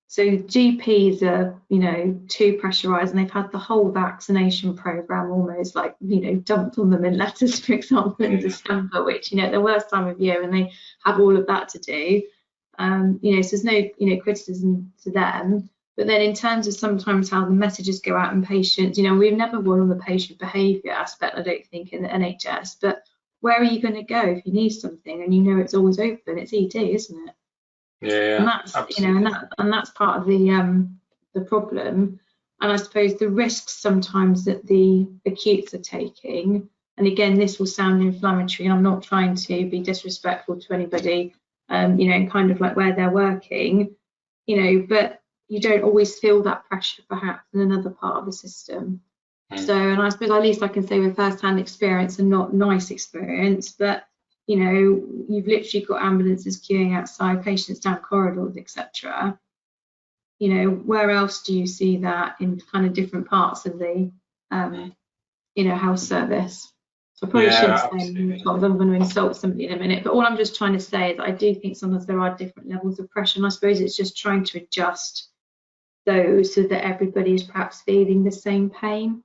So GPs are, you know, too pressurised, and they've had the whole vaccination programme almost like, you know, dumped on them in letters, for example, in December, which, you know, the worst time of year, and they have all of that to do. You know, so there's no, you know, criticism to them, But then in terms of sometimes how the messages go out in patients, we've never won on the patient behaviour aspect, I don't think, in the NHS. But where are you going to go if you need something and it's always open? It's ED, isn't it? Yeah, and that's absolutely. and that's part of the problem. And I suppose the risks sometimes that the acutes are taking, and again, this will sound inflammatory, and I'm not trying to be disrespectful to anybody, and kind of like where they're working, but you don't always feel that pressure perhaps in another part of the system. So, and I suppose at least I can say with first-hand experience and not nice experience, but you've literally got ambulances queuing outside, patients down corridors, etc. Where else do you see that in kind of different parts of the health service? So I probably shouldn't say, I'm going to insult somebody in a minute, but all I'm just trying to say is I do think sometimes there are different levels of pressure, and I suppose it's just trying to adjust those so that everybody is perhaps feeling the same pain,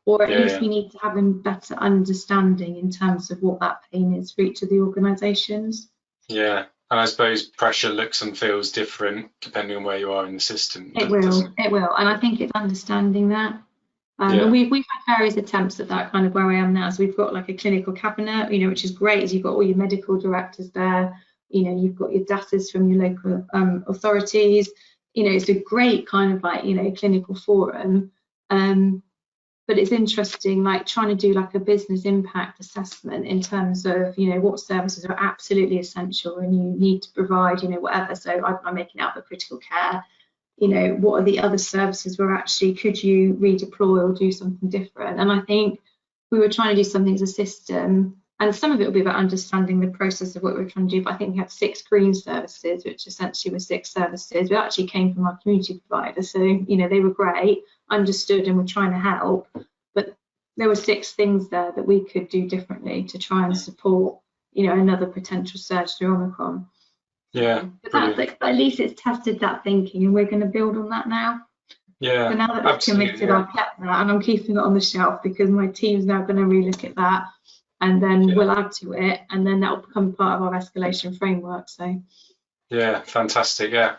or at least we need to have a better understanding in terms of what that pain is for each of the organisations. Yeah, and I suppose pressure looks and feels different depending on where you are in the system. It will, and I think it's understanding that. And we've had various attempts at that kind of where I am now. So we've got like a clinical cabinet, which is great, as you've got all your medical directors there, you've got your DASs from your local authorities. It's a great kind of like, clinical forum. But it's interesting, like trying to do like a business impact assessment in terms of, what services are absolutely essential and you need to provide, whatever. So I'm making out the critical care. What are the other services where actually could you redeploy or do something different? And I think we were trying to do something as a system, and some of it will be about understanding the process of what we're trying to do. But I think we had 6 green services, which essentially were 6 services. We actually came from our community provider, so they were great, understood, and were trying to help. But there were 6 things there that we could do differently to try and support, another potential surge through Omicron. Yeah, but at least it's tested that thinking, and we're going to build on that now. Yeah, so now that it's committed, I've kept that, and I'm keeping it on the shelf because my team's now going to relook at that, and then we'll add to it, and then that will become part of our escalation framework. So yeah, fantastic. Yeah,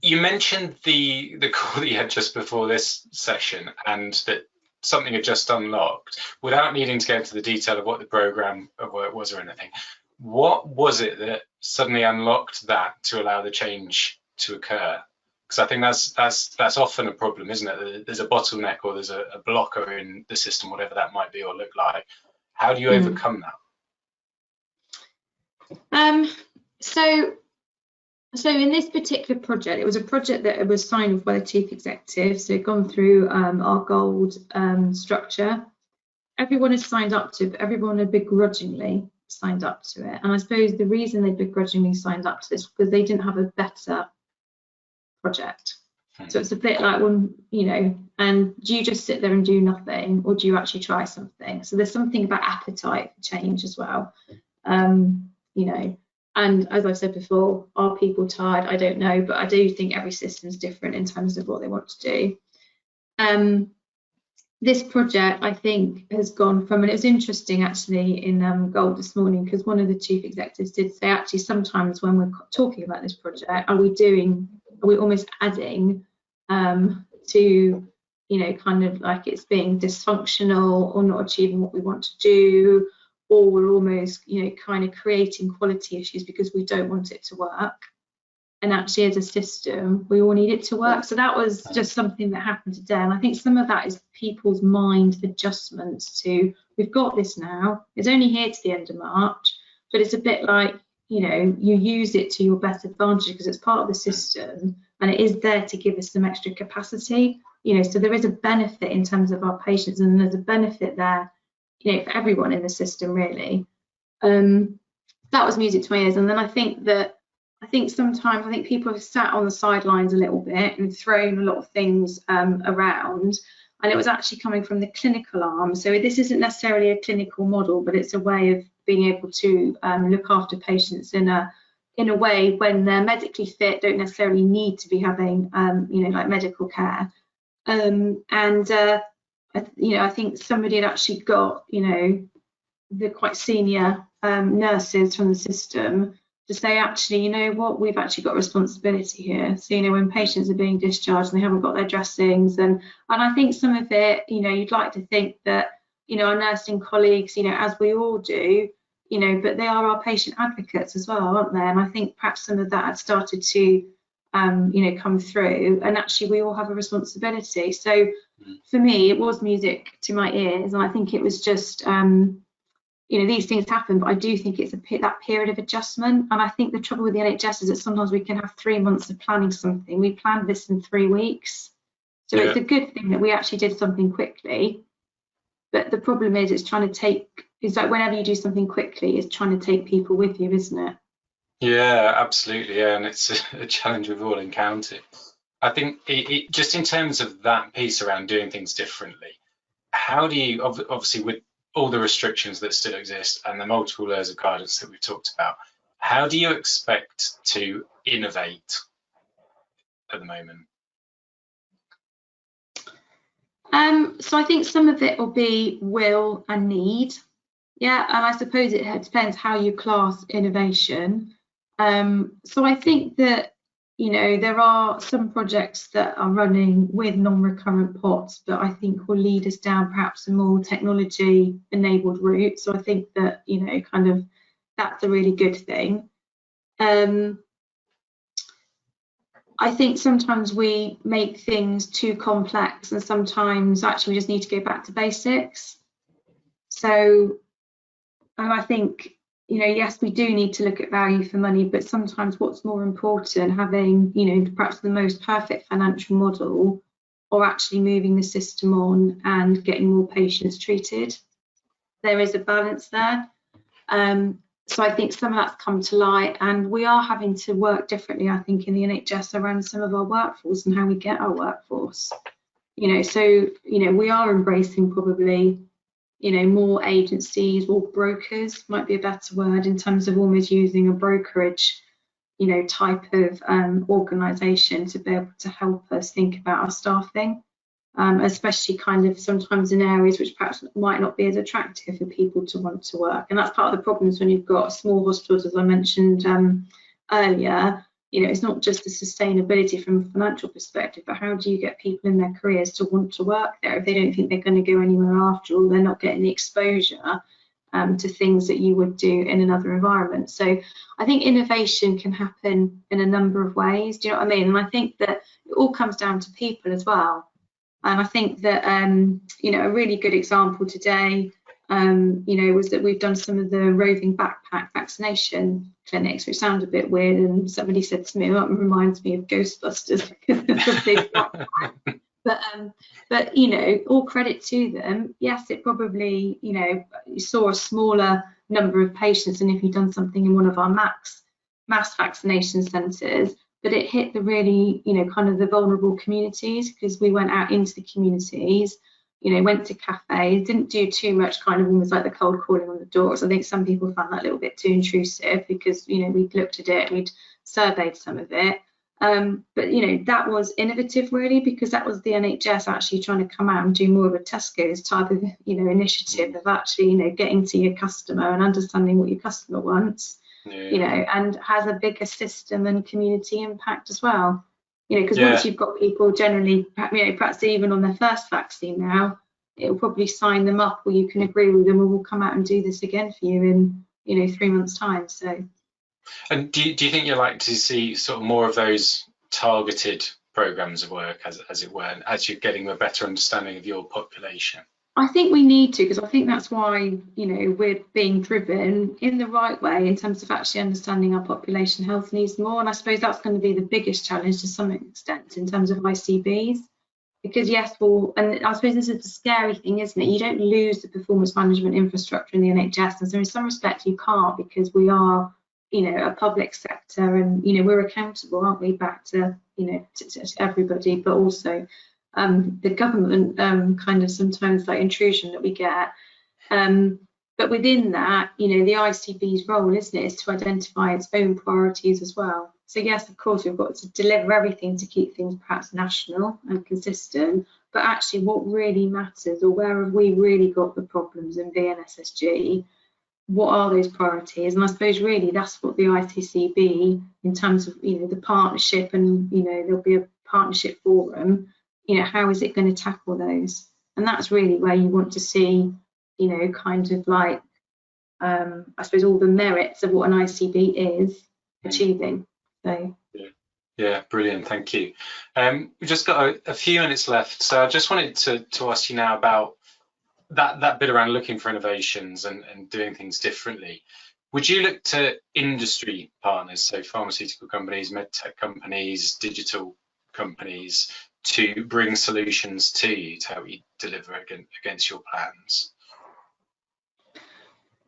you mentioned the call that you had just before this session, and that something had just unlocked. Without needing to go into the detail of what the program of work was or anything, what was it that suddenly unlocked that to allow the change to occur? Because I think that's often a problem, isn't it? There's a bottleneck or there's a blocker in the system, whatever that might be or look like. How do you overcome that? So in this particular project, it was a project that was signed off by the chief executive. So gone through our gold structure. Everyone has signed up to it, but everyone had begrudgingly signed up to it. And I suppose the reason they begrudgingly signed up to this was because they didn't have a better project. So it's a bit like, well, and do you just sit there and do nothing, or do you actually try something? So there's something about appetite for change as well. And as I've said before, are people tired? I don't know, but I do think every system's different in terms of what they want to do. This project, I think, has gone from, and it was interesting actually in Gold this morning, because one of the chief executives did say, actually, sometimes when we're talking about this project, are we almost adding to, kind of like it's being dysfunctional or not achieving what we want to do, or we're almost, kind of creating quality issues because we don't want it to work. And actually, as a system, we all need it to work. So that was just something that happened today. And I think some of that is people's mind adjustments to, we've got this now, it's only here to the end of March, but it's a bit like, you use it to your best advantage because it's part of the system and it is there to give us some extra capacity, so there is a benefit in terms of our patients, and there's a benefit there, for everyone in the system, really. That was music to my ears. And then I think sometimes people have sat on the sidelines a little bit and thrown a lot of things around, and it was actually coming from the clinical arm. So this isn't necessarily a clinical model, but it's a way of being able to look after patients in a way when they're medically fit, don't necessarily need to be having like medical care. I think somebody had actually got the quite senior nurses from the system to say, actually, you know what, we've actually got responsibility here. So, you know, when patients are being discharged and they haven't got their dressings, and I think some of it, you know, you'd like to think that, you know, our nursing colleagues, you know, as we all do, you know, but they are our patient advocates as well, aren't they? And I think perhaps some of that had started to, you know, come through, and actually we all have a responsibility. So for me, it was music to my ears, and I think it was just, you know, these things happen, but I do think it's that period of adjustment. And I think the trouble with the NHS is that sometimes we can have 3 months of planning something. We planned this in 3 weeks. So it's a good thing that we actually did something quickly. But the problem is it's like whenever you do something quickly, it's trying to take people with you, isn't it? Yeah, absolutely. Yeah, and it's a challenge we've all encountered. I think it just in terms of that piece around doing things differently, how do you, obviously with all the restrictions that still exist and the multiple layers of guidance that we've talked about, how do you expect to innovate at the moment? So I think some of it will be will and need. Yeah, and I suppose it depends how you class innovation. So I think that, you know, there are some projects that are running with non-recurrent pots that I think will lead us down perhaps a more technology-enabled route. So I think that, you know, kind of that's a really good thing. I think sometimes we make things too complex, and sometimes actually we just need to go back to basics. So, and I think, you know, yes, we do need to look at value for money, but sometimes what's more important, having, you know, perhaps the most perfect financial model, or actually moving the system on and getting more patients treated. There is a balance there. So I think some of that's come to light, and we are having to work differently, I think, in the NHS around some of our workforce and how we get our workforce. You know, so, you know, we are embracing probably, you know, more agencies, or brokers might be a better word, in terms of almost using a brokerage, you know, type of organisation to be able to help us think about our staffing. Especially kind of sometimes in areas which perhaps might not be as attractive for people to want to work. And that's part of the problems when you've got small hospitals, as I mentioned earlier. You know, it's not just the sustainability from a financial perspective, but how do you get people in their careers to want to work there if they don't think they're going to go anywhere after all, they're not getting the exposure to things that you would do in another environment. So I think innovation can happen in a number of ways. Do you know what I mean? And I think that it all comes down to people as well. And I think that, you know, a really good example today, you know, was that we've done some of the roving backpack vaccination clinics, which sound a bit weird. And somebody said to me, oh, it reminds me of Ghostbusters because it's a big backpack. But, you know, all credit to them. Yes, it probably, you know, you saw a smaller number of patients than if you'd done something in one of our mass vaccination centres. But it hit the really, you know, kind of the vulnerable communities, because we went out into the communities, you know, went to cafes, didn't do too much kind of almost like the cold calling on the doors. I think some people found that a little bit too intrusive because, you know, we'd looked at it, we'd surveyed some of it. But, you know, that was innovative really, because that was the NHS actually trying to come out and do more of a Tesco's type of, you know, initiative of actually, you know, getting to your customer and understanding what your customer wants. Yeah. You know, and has a bigger system and community impact as well. You know, because once you've got people generally, you know, perhaps even on their first vaccine now, it will probably sign them up, or you can agree with them, or we'll come out and do this again for you in, you know, 3 months' time. So. And do you think you're like to see sort of more of those targeted programs of work, as it were, as you're getting a better understanding of your population? I think we need to, because I think that's why, you know, we're being driven in the right way in terms of actually understanding our population health needs more. And I suppose that's going to be the biggest challenge to some extent in terms of ICBs, because yes, well, and I suppose this is the scary thing, isn't it? You don't lose the performance management infrastructure in the NHS, and so in some respects you can't, because we are, you know, a public sector, and, you know, we're accountable, aren't we, back to, you know, to everybody, but also the government kind of sometimes like intrusion that we get. But within that, you know, the ICB's role, isn't it, is to identify its own priorities as well. So yes, of course, we've got to deliver everything to keep things perhaps national and consistent, but actually what really matters, or where have we really got the problems in VNSSG, what are those priorities? And I suppose really that's what the ITCB, in terms of, you know, the partnership, and, you know, there'll be a partnership forum, you know, how is it going to tackle those? And that's really where you want to see, you know, kind of like, I suppose, all the merits of what an ICB is achieving. So. Yeah, brilliant, thank you. We've just got a few minutes left, so I just wanted to ask you now about that bit around looking for innovations and doing things differently. Would you look to industry partners, so pharmaceutical companies, medtech companies, digital companies, to bring solutions to you to help you deliver against your plans?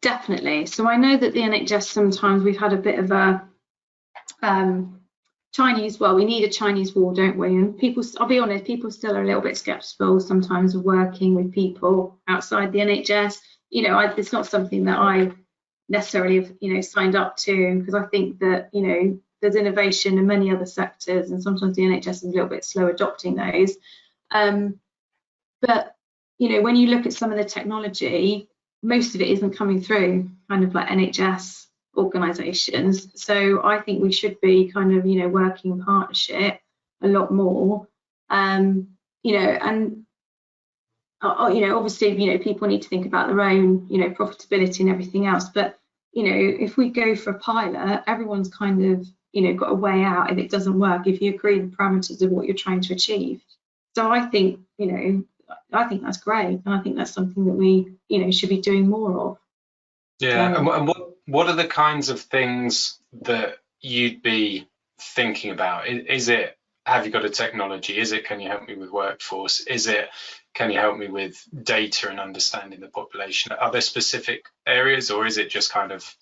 Definitely. So I know that the NHS, sometimes we've had a bit of a Chinese, well, we need a Chinese wall, don't we? And people, I'll be honest, people still are a little bit skeptical sometimes of working with people outside the NHS. You know, it's not something that I necessarily have, you know, signed up to, because I think that, you know, there's innovation in many other sectors, and sometimes the NHS is a little bit slow adopting those. But, you know, when you look at some of the technology, most of it isn't coming through kind of like NHS organisations. So I think we should be kind of, you know, working in partnership a lot more. You know, and you know, obviously, you know, people need to think about their own, you know, profitability and everything else. But, you know, if we go for a pilot, everyone's kind of, you know, got a way out if it doesn't work, if you agree the parameters of what you're trying to achieve. So I think, you know, I think that's great, and I think that's something that we, you know, should be doing more of. Yeah, and what are the kinds of things that you'd be thinking about? Is it, have you got a technology? Is it, can you help me with workforce? Is it, can you help me with data and understanding the population? Are there specific areas, or is it just kind of?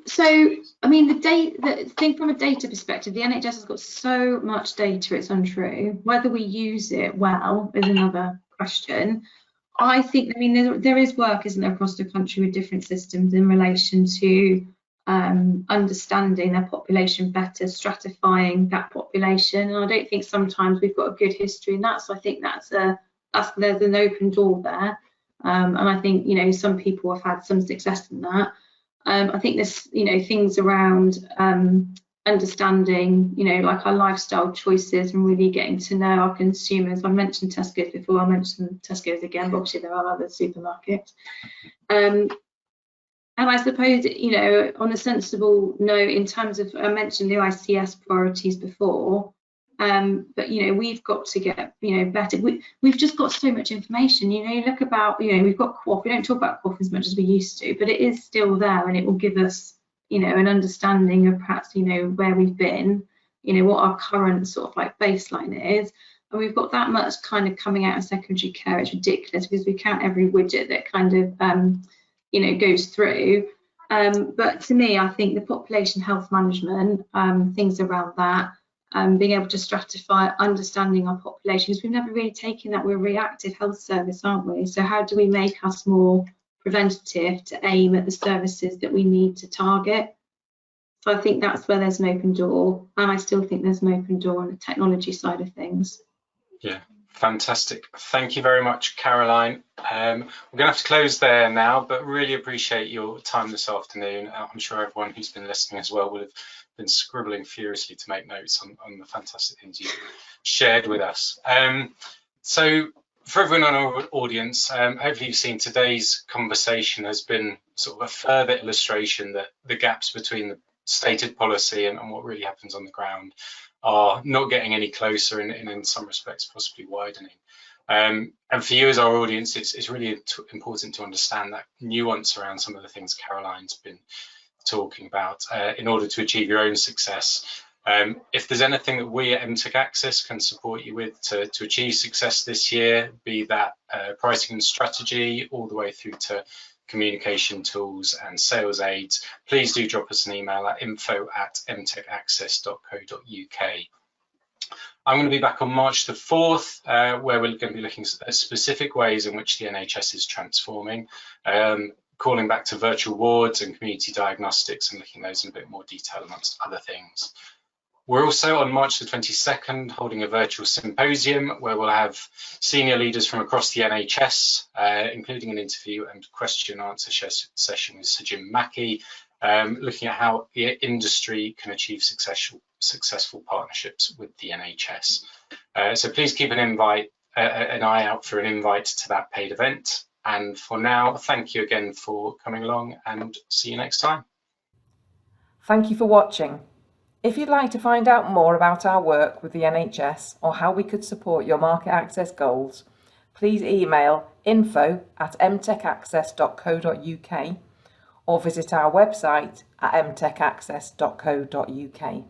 So, I mean, the thing from a data perspective, the NHS has got so much data, it's untrue. Whether we use it well is another question. I think, I mean, there is work, isn't there, across the country with different systems in relation to understanding their population better, stratifying that population. And I don't think sometimes we've got a good history in that. So I think there's an open door there. And I think, you know, some people have had some success in that. I think there's, you know, things around understanding, you know, like our lifestyle choices and really getting to know our consumers. I mentioned Tesco's before, I'll mention Tesco's again, but obviously there are other supermarkets. And I suppose, you know, on a sensible note, in terms of, I mentioned the ICS priorities before, but, you know, we've got to get, you know, better. We've just got so much information. You know, you look about, you know, we've got QoF. We don't talk about QoF as much as we used to, but it is still there, and it will give us, you know, an understanding of perhaps, you know, where we've been, you know, what our current sort of like baseline is. And we've got that much kind of coming out of secondary care. It's ridiculous, because we count every widget that kind of, you know, goes through. But to me, I think the population health management, things around that, being able to stratify, understanding our population, because we've never really taken that. We're a reactive health service, aren't we? So how do we make us more preventative to aim at the services that we need to target? So I think that's where there's an open door, and I still think there's an open door on the technology side of things. Yeah, fantastic. Thank you very much, Caroline. We're going to have to close there now, but really appreciate your time this afternoon. I'm sure everyone who's been listening as well will have been scribbling furiously to make notes on the fantastic things you shared with us. So for everyone on our audience, hopefully you've seen today's conversation has been sort of a further illustration that the gaps between the stated policy and what really happens on the ground are not getting any closer, and in some respects possibly widening. And for you as our audience, it's really important to understand that nuance around some of the things Caroline's been talking about in order to achieve your own success. If there's anything that we at Mtech Access can support you with to achieve success this year, be that pricing and strategy, all the way through to communication tools and sales aids, please do drop us an email at info@mtechaccess.co.uk. I'm going to be back on March the 4th, where we're going to be looking at specific ways in which the NHS is transforming, calling back to virtual wards and community diagnostics and looking at those in a bit more detail amongst other things. We're also on March the 22nd holding a virtual symposium where we'll have senior leaders from across the NHS, including an interview and question and answer session with Sir Jim Mackey, looking at how the industry can achieve successful partnerships with the NHS. So please keep an eye out for an invite to that paid event. And for now, thank you again for coming along, and see you next time. Thank you for watching. If you'd like to find out more about our work with the NHS or how we could support your market access goals, please email info@mtechaccess.co.uk or visit our website at mtechaccess.co.uk.